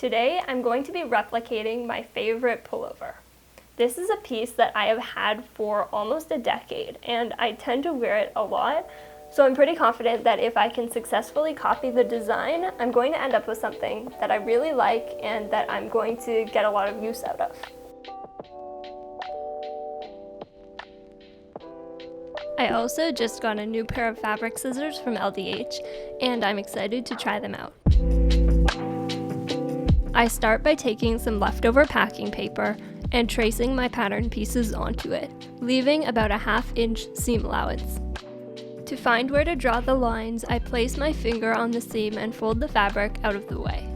Today I'm going to be replicating my favorite pullover. This is a piece that I have had for almost a decade and I tend to wear it a lot, so I'm pretty confident that if I can successfully copy the design, I'm going to end up with something that I really like and that I'm going to get a lot of use out of. I also just got a new pair of fabric scissors from LDH and I'm excited to try them out. I start by taking some leftover packing paper and tracing my pattern pieces onto it, leaving about a 1/2 inch seam allowance. To find where to draw the lines, I place my finger on the seam and fold the fabric out of the way.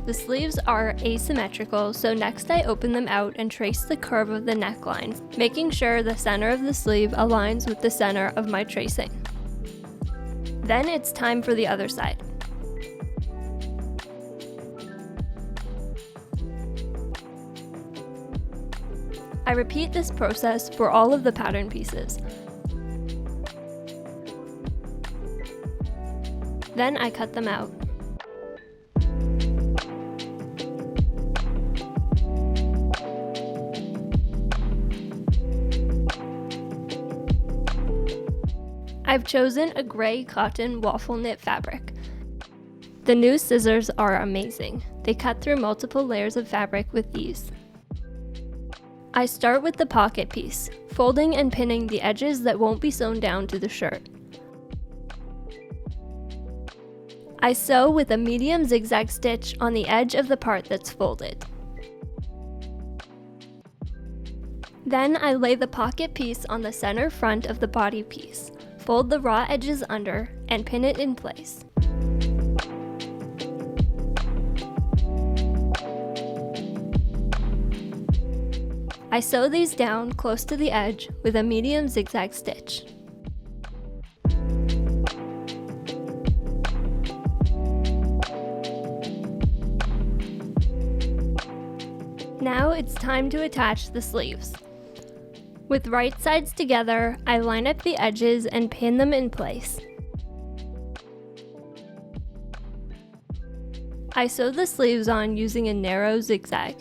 The sleeves are asymmetrical, so next I open them out and trace the curve of the neckline, making sure the center of the sleeve aligns with the center of my tracing. Then it's time for the other side. I repeat this process for all of the pattern pieces. Then I cut them out. I've chosen a gray cotton waffle knit fabric. The new scissors are amazing. They cut through multiple layers of fabric with ease. I start with the pocket piece, folding and pinning the edges that won't be sewn down to the shirt. I sew with a medium zigzag stitch on the edge of the part that's folded. Then I lay the pocket piece on the center front of the body piece. Fold the raw edges under and pin it in place. I sew these down close to the edge with a medium zigzag stitch. Now it's time to attach the sleeves. With right sides together, I line up the edges and pin them in place. I sew the sleeves on using a narrow zigzag.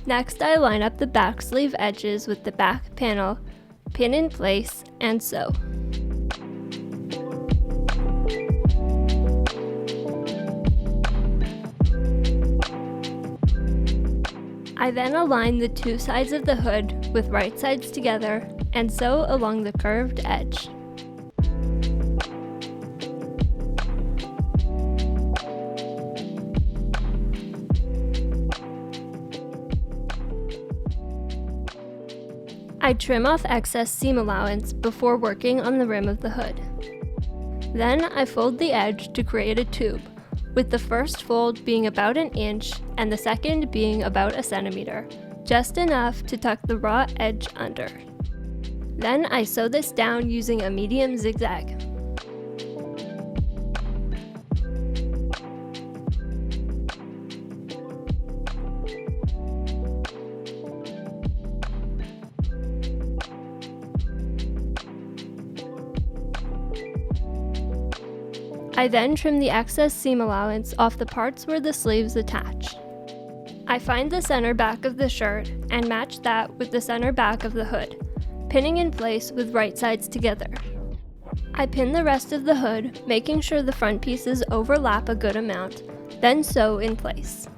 Next, I line up the back sleeve edges with the back panel, pin in place, and sew. I then align the two sides of the hood with right sides together and sew along the curved edge. I trim off excess seam allowance before working on the rim of the hood. Then I fold the edge to create a tube, with the first fold being about 1 inch and the second being about 1 centimeter, just enough to tuck the raw edge under. Then I sew this down using a medium zigzag. I then trim the excess seam allowance off the parts where the sleeves attach. I find the center back of the shirt and match that with the center back of the hood, pinning in place with right sides together. I pin the rest of the hood, making sure the front pieces overlap a good amount, then sew in place.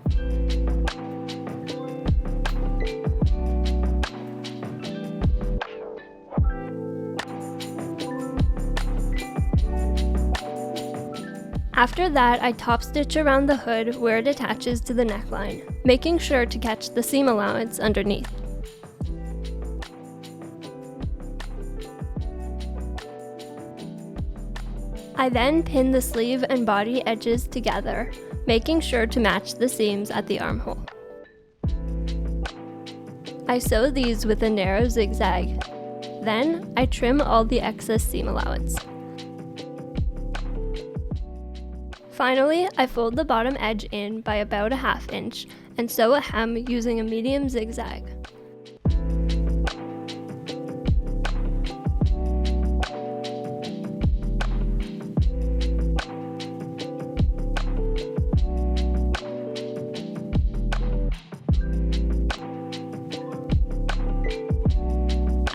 After that, I top stitch around the hood where it attaches to the neckline, making sure to catch the seam allowance underneath. I then pin the sleeve and body edges together, making sure to match the seams at the armhole. I sew these with a narrow zigzag. Then, I trim all the excess seam allowance. Finally, I fold the bottom edge in by about 1/2 inch and sew a hem using a medium zigzag.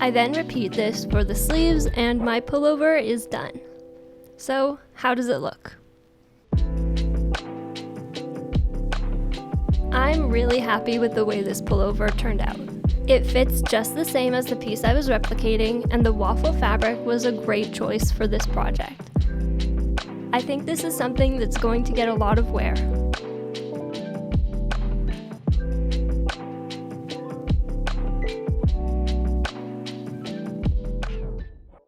I then repeat this for the sleeves and my pullover is done. So, how does it look? I'm really happy with the way this pullover turned out. It fits just the same as the piece I was replicating, and the waffle fabric was a great choice for this project. I think this is something that's going to get a lot of wear.